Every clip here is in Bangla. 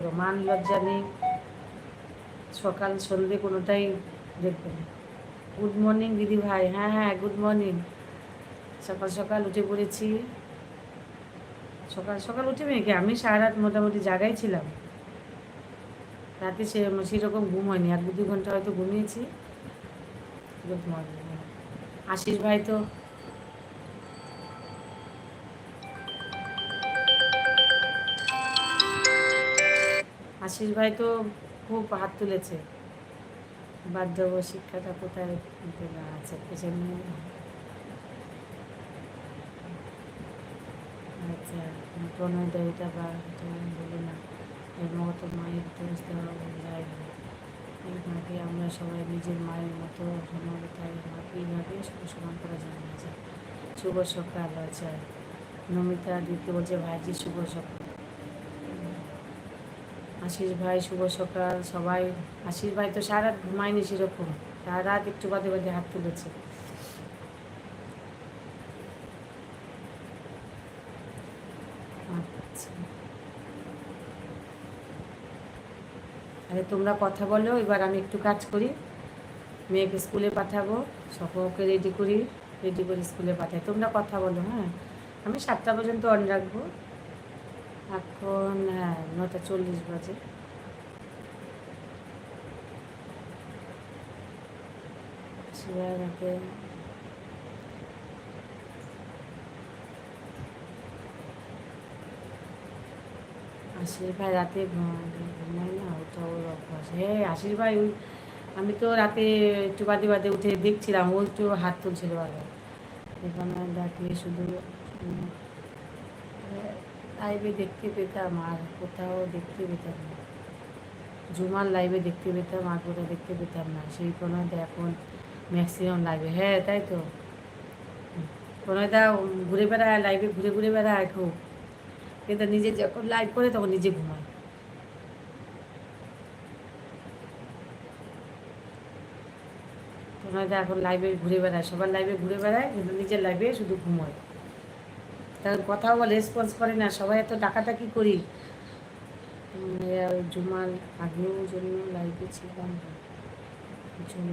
মান লজ্জা নেই, সকাল সন্ধে কোনোটাই দেখবে না। গুড মর্নিং দিদি ভাই। হ্যাঁ হ্যাঁ, গুড মর্নিং। সকাল সকাল উঠে পড়েছি। সকাল সকাল উঠে মেয়েকে আমি সারা রাত মোটামুটি জাগাই ছিলাম। রাতে সেরকম ঘুম হয়নি, 1-2 ঘন্টা হয়তো ঘুমিয়েছি। Good morning. আশিস ভাই তো খুব হাত তুলেছে। বার্ধক্য শিক্ষাটা কোথায় তোলা আছে পেছনে। আচ্ছা, প্রণয়দা এটা বা এটা বলো না। জন্মগত মায়ের দোষ দেওয়া যায় না। এইভাবে আমরা সবাই নিজের মায়ের মতো সমানতায় এইভাবে সমান করা যায় না। শুভ সকাল। আচ্ছা, নমিতা দিতে বলছে ভাইজি শুভ সকাল। আশিস ভাই শুভ সকাল সবাই। আশিস ভাই তো সারা রাত ঘুমায়নি সেরকম, সারা রাত একটু বাদে বাদে হাত তুলেছে। আচ্ছা, আরে তোমরা কথা বলো, এবার আমি একটু কাজ করি। মেয়েকে স্কুলে পাঠাবো, সকলকে রেডি করে স্কুলে পাঠাই। তোমরা কথা বলো। হ্যাঁ, আমি 7টা পর্যন্ত অন রাখবো। এখন হ্যাঁ 9:40 বাজে। শিবাকে আশিস ভাই রাতে ঘুমায় না, ওটা ওর অভ্যাস। হ্যাঁ আশিস ভাই ওই আমি তো রাতে একটু বাদে বাদে উঠে দেখছিলাম, ও একটু হাত তুলছিল বারবার। এখানে ডাকলে শুধু লাইভে দেখতে পেতাম, আর কোথাও দেখতে পেতাম না। জুমার লাইভে দেখতে পেতাম, আর কোথাও দেখতে পেতাম না। সেই প্রণয়দা এখন ম্যাক্সিমাম লাইভে। হ্যাঁ তাই তো, প্রণয়দা ঘুরে বেড়ায় লাইভে, ঘুরে ঘুরে বেড়ায় খুব। কিন্তু নিজে যখন লাইভ করে তখন নিজে ঘুমায়। প্রণয়দা এখন লাইভে ঘুরে বেড়ায়, সবার লাইভে ঘুরে বেড়ায়, কিন্তু নিজের লাইভে শুধু ঘুমায়। তার কথাও বলে, রেসপন্স করে না। সবাই এত ডাকাটাকি করি। ওই জুমার আগেও জন্য লাইভে ছিলাম জন্য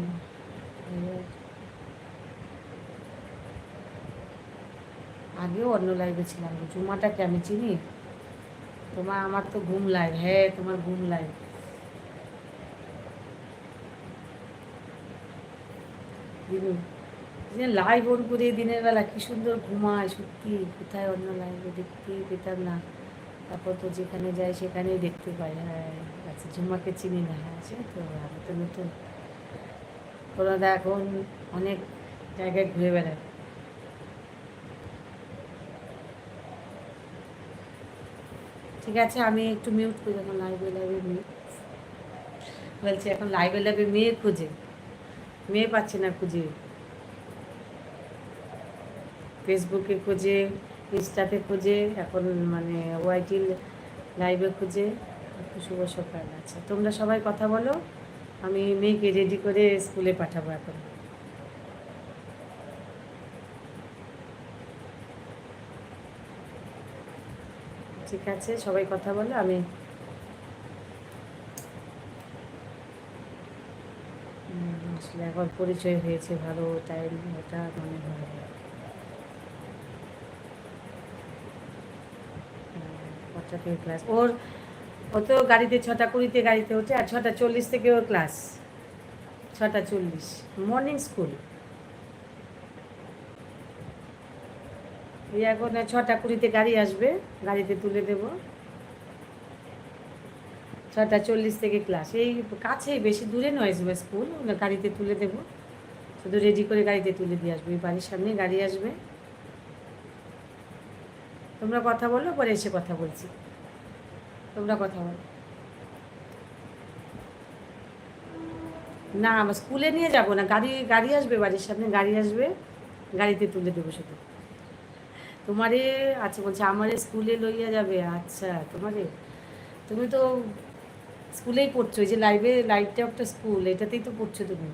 আগেও অন্য লাইভে ছিলাম। জুমাটাকে আমি চিনি? আমার তো ঘুম লাইভ। হ্যাঁ তোমার ঘুম লাইভ। লাইভ অন করে দিনের বেলা কি সুন্দর ঘুমায় সত্যি। কোথায় অন্য লাইভে দেখতেই পেতাম না। তারপর তো যেখানে যাই সেখানেই দেখতে পাই। হ্যাঁ আচ্ছা, ঝুমাকে চিনি না। হ্যাঁ সে তো আমি তো নতুন। ওরা এখন অনেক জায়গায় ঘুরে বেড়ায়। ঠিক আছে, আমি একটু মিউট করি। এখন লাইভে মিউট বলছি, এখন লাইভে মেয়ে খুঁজে, মেয়ে পাচ্ছে না খুঁজে। ফেসবুকে খুঁজে, ইনস্টাতে খুঁজে, এখন মানে ওয়াইটি লাইভে খুঁজে। একটু শুভ সকাল। আচ্ছা, তোমরা সবাই কথা বলো, আমি মেয়েকে রেডি করে স্কুলে পাঠাবো এখন। ঠিক আছে, সবাই কথা বলো। আমি আসলে এখন পরিচয় হয়েছে ভালো, টাইম ওটা মনে হয়। কটা থেকে ক্লাস ওর? ও তো গাড়িতে 6:20 গাড়িতে ওঠে, আর 6:40 থেকে ওর ক্লাস। 6:40 morning school. এই এখন 6:20 গাড়ি আসবে, গাড়িতে তুলে দেবো। 6:40 থেকে ক্লাস। এই কাছেই, বেশি দূরে নয় স্কুল। গাড়িতে তুলে দেবো, শুধু রেডি করে গাড়িতে তুলে দিয়ে আসবো। এই বাড়ির সামনে গাড়ি আসবে। তোমরা কথা বলো, পরে এসে কথা বলছি। তোমরা কথা বলো। না আমার স্কুলে নিয়ে যাব না, গাড়ি গাড়ি আসবে, বাড়ির সামনে গাড়ি আসবে, গাড়িতে তুলে দেবো শুধু। তোমারে আচ্ছা বলছে আমারে স্কুলে লইয়া যাবে। আচ্ছা তোমারে, তুমি তো স্কুলেই পড়ছো, এই যে লাইভটা একটা স্কুল, এটাতেই তো পড়ছো তুমি।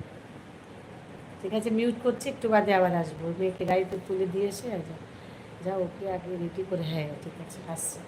ঠিক আছে, মিউট করছি, একটু বাদে আবার আসবো। মেয়েকে গাড়িতে তুলে দিয়ে এসে যাও, ওকে আগে রেডি করে। হ্যাঁ ঠিক আছে, আসছি।